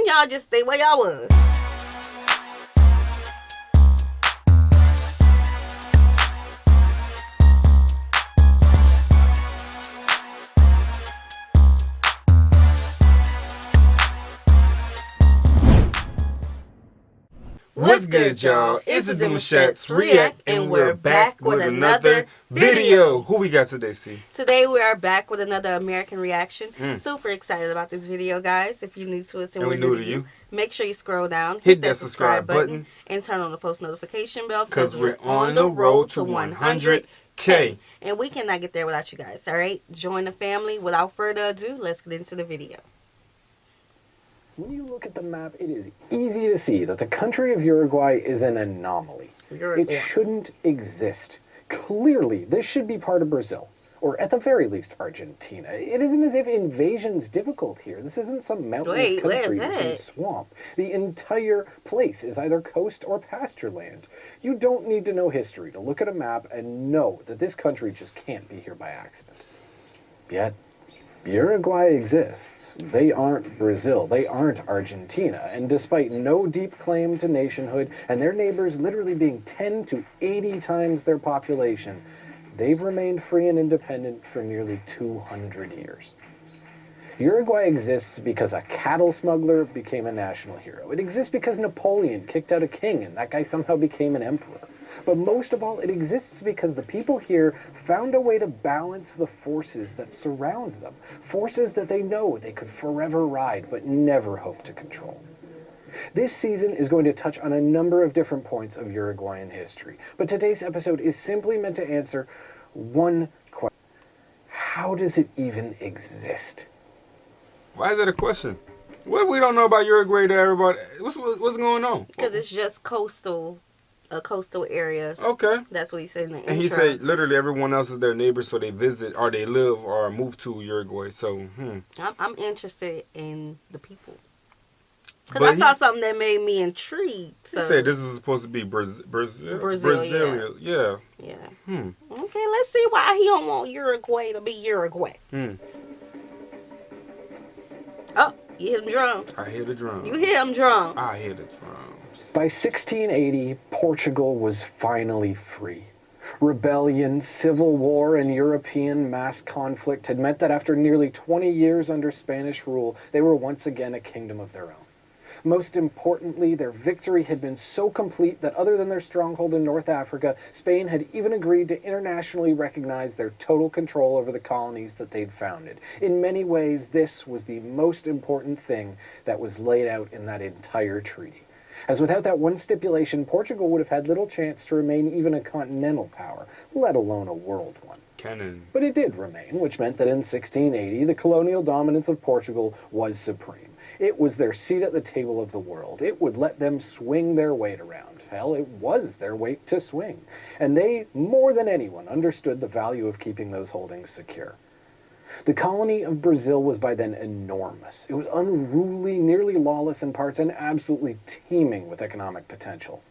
y'all just stay where y'all was? What's good, y'all? It's the Demouchets React, and we're back with another video. Who we got today, C? Today we are back with another American reaction. Super excited about this video, guys. If you're new to us and we're new to you, make sure you scroll down, hit that subscribe button, and turn on the post notification bell because we're on the road to 100K. And we cannot get there without you guys, all right? Join the family. Without further ado, let's get into the video. When you look at the map, it is easy to see that the country of Uruguay is an anomaly. It shouldn't exist. Clearly, this should be part of Brazil, or at the very least, Argentina. It isn't as if invasion's difficult here. This isn't some mountainous country and swamp. The entire place is either coast or pasture land. You don't need to know history to look at a map and know that this country just can't be here by accident. Yet, Uruguay exists. They aren't Brazil. They aren't Argentina. And despite no deep claim to nationhood and their neighbors literally being 10 to 80 times their population, they've remained free and independent for nearly 200 years. Uruguay exists because a cattle smuggler became a national hero. It exists because Napoleon kicked out a king and that guy somehow became an emperor. But most of all, it exists because the people here found a way to balance the forces that surround them. Forces that they know they could forever ride, but never hope to control. This season is going to touch on a number of different points of Uruguayan history. But today's episode is simply meant to answer one question. How does it even exist? Why is that a question? What we don't know about Uruguay to everybody? What's going on? Because it's just a coastal area. Okay. That's what he said in the intro. And he said literally everyone else is their neighbor, so they visit or they live or move to Uruguay. So, I'm interested in the people. Because I saw something that made me intrigued. So. He said this is supposed to be Brazil. Yeah. Okay, let's see why he don't want Uruguay to be Uruguay. Oh, you hear them drums? I hear the drums. You hear them drums? I hear the drums. By 1680, Portugal was finally free. Rebellion, civil war, and European mass conflict had meant that after nearly 20 years under Spanish rule, they were once again a kingdom of their own. Most importantly, their victory had been so complete that other than their stronghold in North Africa, Spain had even agreed to internationally recognize their total control over the colonies that they'd founded. In many ways, this was the most important thing that was laid out in that entire treaty. As without that one stipulation, Portugal would have had little chance to remain even a continental power, let alone a world one. But it did remain, which meant that in 1680, the colonial dominance of Portugal was supreme. It was their seat at the table of the world. It would let them swing their weight around. Hell, it was their weight to swing. And they, more than anyone, understood the value of keeping those holdings secure. The colony of Brazil was by then enormous. It was unruly, nearly lawless in parts, and absolutely teeming with economic potential.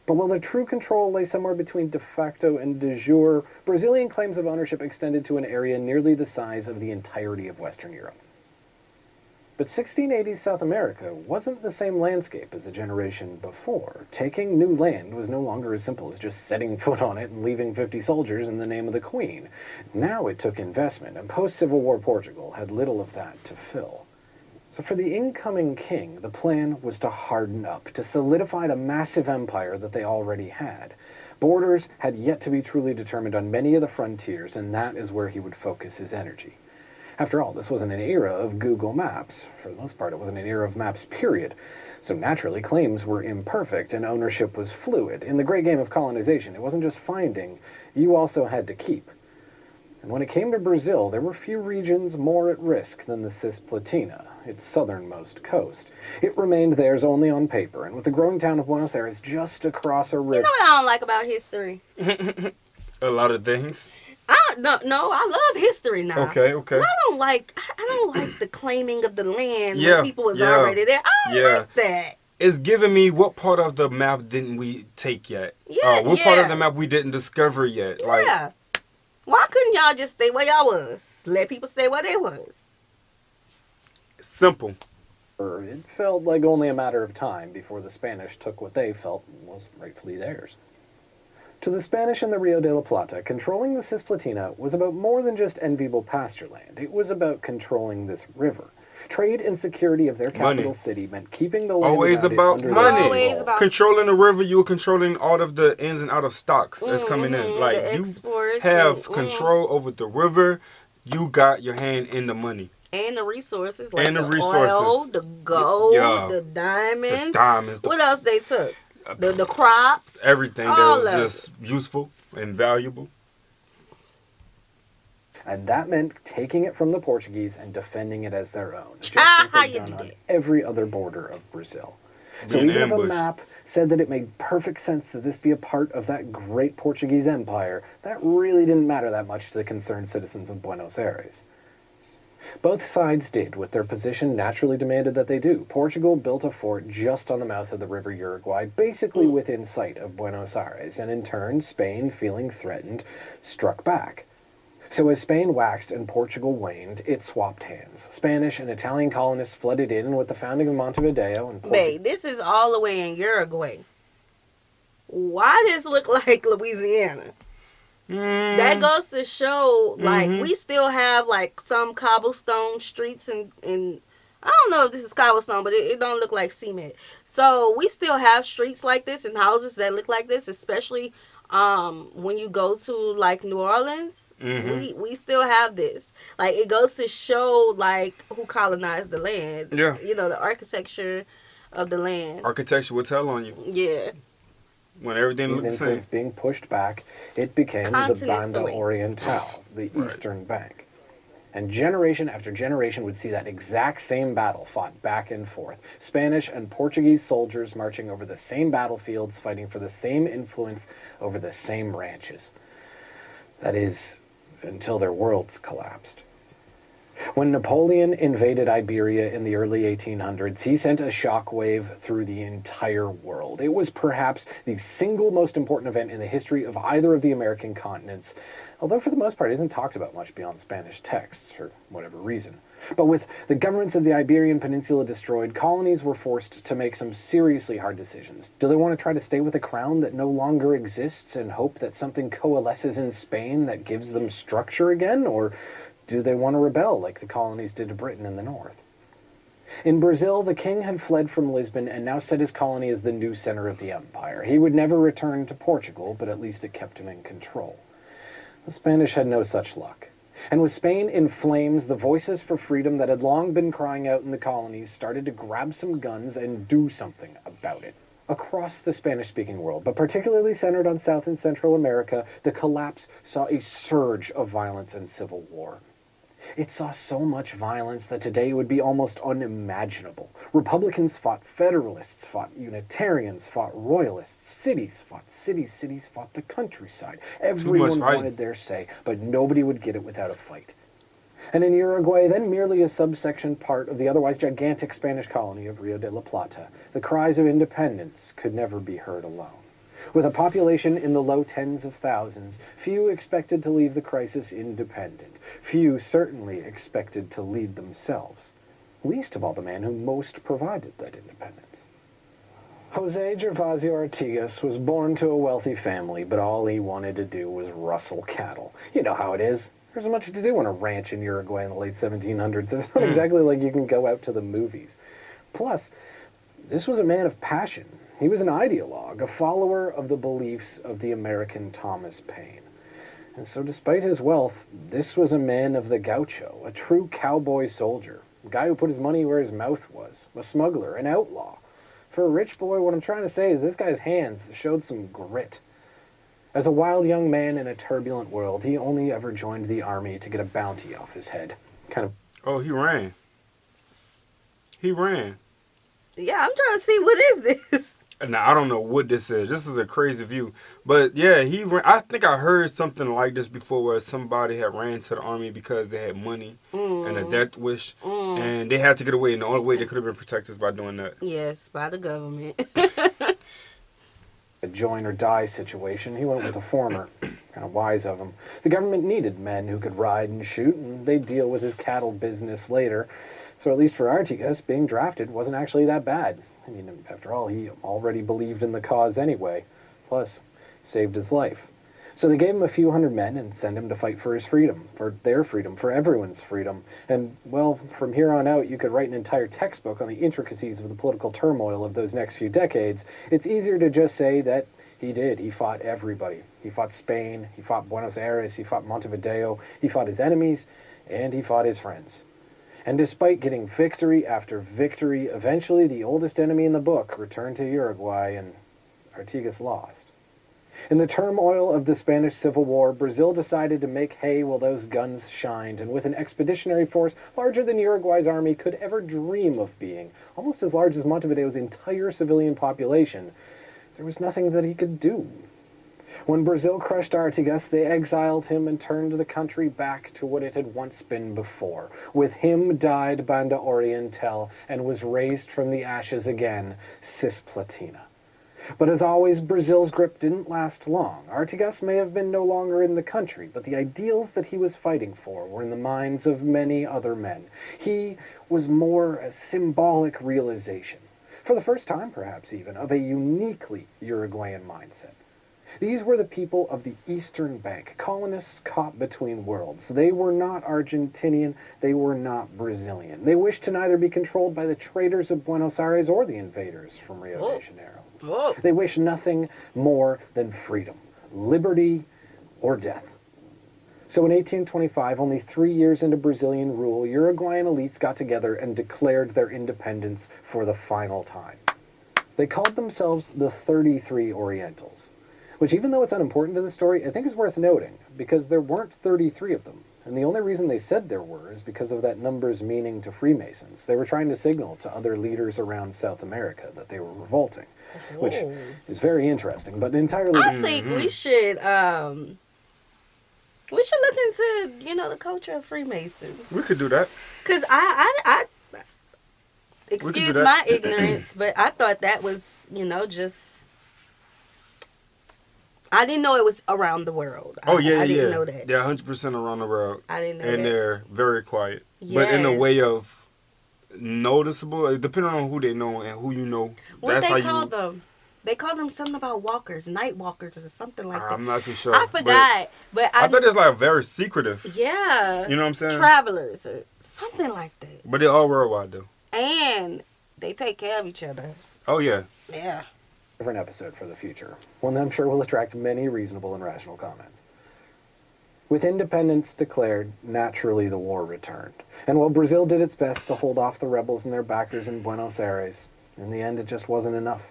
But while their true control lay somewhere between de facto and de jure, Brazilian claims of ownership extended to an area nearly the size of the entirety of Western Europe. But 1680s South America wasn't the same landscape as a generation before. Taking new land was no longer as simple as just setting foot on it and leaving 50 soldiers in the name of the Queen. Now it took investment, and post-Civil War Portugal had little of that to fill. So for the incoming king, the plan was to harden up, to solidify the massive empire that they already had. Borders had yet to be truly determined on many of the frontiers, and that is where he would focus his energy. After all, this wasn't an era of Google Maps. For the most part, it wasn't an era of maps, period. So naturally, claims were imperfect and ownership was fluid. In the great game of colonization, it wasn't just finding, you also had to keep. And when it came to Brazil, there were few regions more at risk than the Cisplatina, its southernmost coast. It remained theirs only on paper, and with the growing town of Buenos Aires just across a river... You know what I don't like about history? A lot of things. No, I love history now. Okay. I don't like the claiming of the land when people was already there. I don't like that. It's giving me what part of the map didn't we take yet? What part of the map we didn't discover yet? Yeah. Why couldn't y'all just stay where y'all was? Let people stay where they was. Simple. It felt like only a matter of time before the Spanish took what they felt was rightfully theirs. To the Spanish in the Rio de la Plata, controlling the Cisplatina was about more than just enviable pasture land. It was about controlling this river. Trade and security of their capital city meant keeping the land always about money. Always about controlling the river, you were controlling all of the ins and out of stocks that's coming in. Like you have control over the river, you got your hand in the money. And the resources, like oil, the gold, the diamonds. What else they took? The crops. Everything that was just useful and valuable. And that meant taking it from the Portuguese and defending it as their own, just as they'd done on every other border of Brazil. So even if a map said that it made perfect sense that this be a part of that great Portuguese empire, that really didn't matter that much to the concerned citizens of Buenos Aires. Both sides did what their position naturally demanded that they do. Portugal built a fort just on the mouth of the river Uruguay, basically within sight of Buenos Aires, and in turn, Spain, feeling threatened, struck back. So as Spain waxed and Portugal waned, it swapped hands. Spanish and Italian colonists flooded in with the founding of Montevideo and Portugal. This is all the way in Uruguay. Why does it look like Louisiana? That goes to show, like, we still have, like, some cobblestone streets and I don't know if this is cobblestone, but it don't look like cement. So we still have streets like this and houses that look like this, especially when you go to, like, New Orleans. We still have this. Like, it goes to show, like, who colonized the land. Yeah. You know, the architecture of the land. Architecture will tell on you. Yeah. When everything looks the same. Being pushed back, it became the Banda Oriental, the eastern bank. And generation after generation would see that exact same battle fought back and forth. Spanish and Portuguese soldiers marching over the same battlefields, fighting for the same influence over the same ranches. That is, until their worlds collapsed. When Napoleon invaded Iberia in the early 1800s, he sent a shockwave through the entire world. It was perhaps the single most important event in the history of either of the American continents, although for the most part it isn't talked about much beyond Spanish texts, for whatever reason. But with the governments of the Iberian Peninsula destroyed, colonies were forced to make some seriously hard decisions. Do they want to try to stay with a crown that no longer exists and hope that something coalesces in Spain that gives them structure again, or do they want to rebel like the colonies did to Britain in the north? In Brazil, the king had fled from Lisbon and now set his colony as the new center of the empire. He would never return to Portugal, but at least it kept him in control. The Spanish had no such luck. And with Spain in flames, the voices for freedom that had long been crying out in the colonies started to grab some guns and do something about it. Across the Spanish-speaking world, but particularly centered on South and Central America, the collapse saw a surge of violence and civil war. It saw so much violence that today would be almost unimaginable. Republicans fought Federalists, fought Unitarians, fought Royalists, cities fought cities, cities fought the countryside. Everyone wanted their say, but nobody would get it without a fight. And in Uruguay, then merely a subsection part of the otherwise gigantic Spanish colony of Rio de la Plata, the cries of independence could never be heard alone. With a population in the low tens of thousands, few expected to leave the crisis independent. Few certainly expected to lead themselves, least of all the man who most provided that independence. Jose Gervasio Artigas was born to a wealthy family, but all he wanted to do was rustle cattle. You know how it is. There's much to do on a ranch in Uruguay in the late 1700s. It's not exactly like you can go out to the movies. Plus, this was a man of passion. He was an ideologue, a follower of the beliefs of the American Thomas Paine. And so despite his wealth, this was a man of the gaucho, a true cowboy soldier, a guy who put his money where his mouth was, a smuggler, an outlaw. For a rich boy, what I'm trying to say is this guy's hands showed some grit. As a wild young man in a turbulent world, he only ever joined the army to get a bounty off his head. Oh, he ran. He ran. Yeah, I'm trying to see, what is this? Now, I don't know what this is. This is a crazy view. But, yeah, he ran. I think I heard something like this before where somebody had ran to the army because they had money and a death wish. And they had to get away. And the only way they could have been protected is by doing that. Yes, by the government. A join or die situation. He went with the former. Kind of wise of him. The government needed men who could ride and shoot, and they'd deal with his cattle business later. So at least for Artigas, being drafted wasn't actually that bad. I mean, after all, he already believed in the cause anyway. Plus, saved his life. So they gave him a few hundred men and sent him to fight for his freedom, for their freedom, for everyone's freedom. And, well, from here on out, you could write an entire textbook on the intricacies of the political turmoil of those next few decades. It's easier to just say that he did. He fought everybody. He fought Spain, he fought Buenos Aires, he fought Montevideo, he fought his enemies, and he fought his friends. And despite getting victory after victory, eventually the oldest enemy in the book returned to Uruguay and Artigas lost. In the turmoil of the Spanish Civil War, Brazil decided to make hay while those guns shined, and with an expeditionary force larger than Uruguay's army could ever dream of being, almost as large as Montevideo's entire civilian population, there was nothing that he could do. When Brazil crushed Artigas, they exiled him and turned the country back to what it had once been before. With him died Banda Oriental and was raised from the ashes again, Cisplatina. But as always, Brazil's grip didn't last long. Artigas may have been no longer in the country, but the ideals that he was fighting for were in the minds of many other men. He was more a symbolic realization, for the first time perhaps even, of a uniquely Uruguayan mindset. These were the people of the Eastern Bank, colonists caught between worlds. They were not Argentinian, they were not Brazilian. They wished to neither be controlled by the traders of Buenos Aires or the invaders from Rio de Janeiro. Whoa. They wished nothing more than freedom, liberty, or death. So in 1825, only 3 years into Brazilian rule, Uruguayan elites got together and declared their independence for the final time. They called themselves the 33 Orientals, which, even though it's unimportant to the story, I think is worth noting, because there weren't 33 of them. And the only reason they said there were is because of that number's meaning to Freemasons. They were trying to signal to other leaders around South America that they were revolting, which is very interesting, but entirely... I think we should look into, the culture of Freemasons. We could do that. Because I excuse my ignorance, but I thought that was, just... I didn't know it was around the world. I didn't know that. They're 100% around the world. I didn't know that. And they're very quiet. Yes. But in a way of noticeable, depending on who they know and who you know. What that's they call them? They call them something about walkers, night walkers or something like that. I'm not too sure. I forgot. But I thought it's like very secretive. Yeah. You know what I'm saying? Travelers or something like that. But they're all worldwide though. And they take care of each other. Oh, yeah. Yeah. Different episode for the future, one that I'm sure will attract many reasonable and rational comments. With independence declared, naturally the war returned. And while Brazil did its best to hold off the rebels and their backers in Buenos Aires, in the end it just wasn't enough.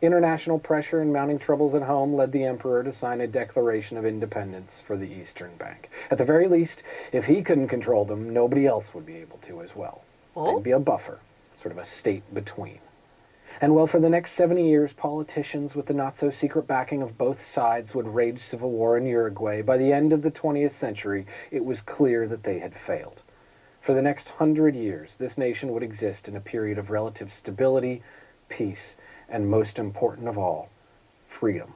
International pressure and mounting troubles at home led the emperor to sign a declaration of independence for the Eastern Bank. At the very least, if he couldn't control them, nobody else would be able to as well. They'd be a buffer, sort of a state between. And well, for the next 70 years, politicians with the not-so-secret backing of both sides would wage civil war in Uruguay. By the end of the 20th century, it was clear that they had failed. For the next 100 years, this nation would exist in a period of relative stability, peace, and most important of all, freedom.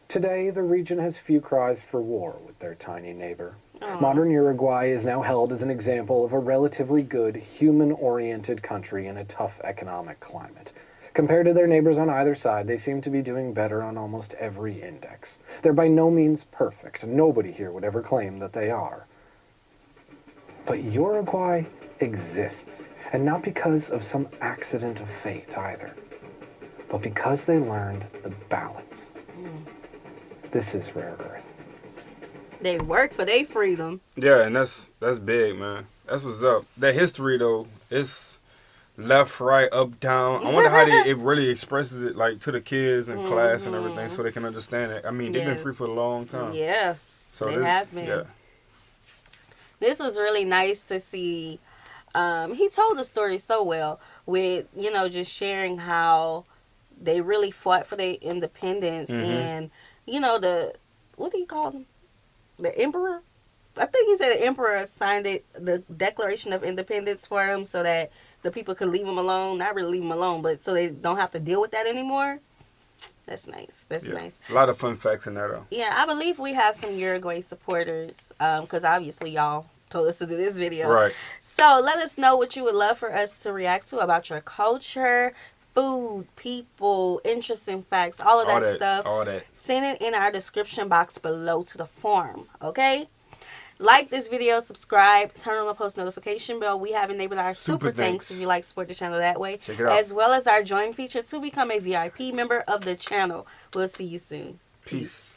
Today, the region has few cries for war with their tiny neighbor. Modern Uruguay is now held as an example of a relatively good, human-oriented country in a tough economic climate. Compared to their neighbors on either side, they seem to be doing better on almost every index. They're by no means perfect, and nobody here would ever claim that they are. But Uruguay exists, and not because of some accident of fate either, but because they learned the balance. This is rare earth. They work for their freedom. Yeah, and that's big, man. That's what's up. That history, though, it's left, right, up, down. I wonder how it really expresses it, like, to the kids in class and everything, so they can understand it. I mean, they've been free for a long time. Yeah, so they have been. Yeah. This was really nice to see. He told the story so well with, just sharing how they really fought for their independence and, what do you call them? The emperor? I think he said the emperor signed the Declaration of Independence for him so that the people could leave him alone. Not really leave him alone, but so they don't have to deal with that anymore. That's nice. That's nice. A lot of fun facts in there, though. Yeah, I believe we have some Uruguay supporters because obviously y'all told us to do this video. Right. So let us know what you would love for us to react to about your culture, food, people, interesting facts, all of that stuff. All that. Send it in our description box below to the forum, okay? Like this video, subscribe, turn on the post notification bell. We have enabled our super thanks if you like to support the channel that way. Check it out. As well as our join feature to become a VIP member of the channel. We'll see you soon. Peace.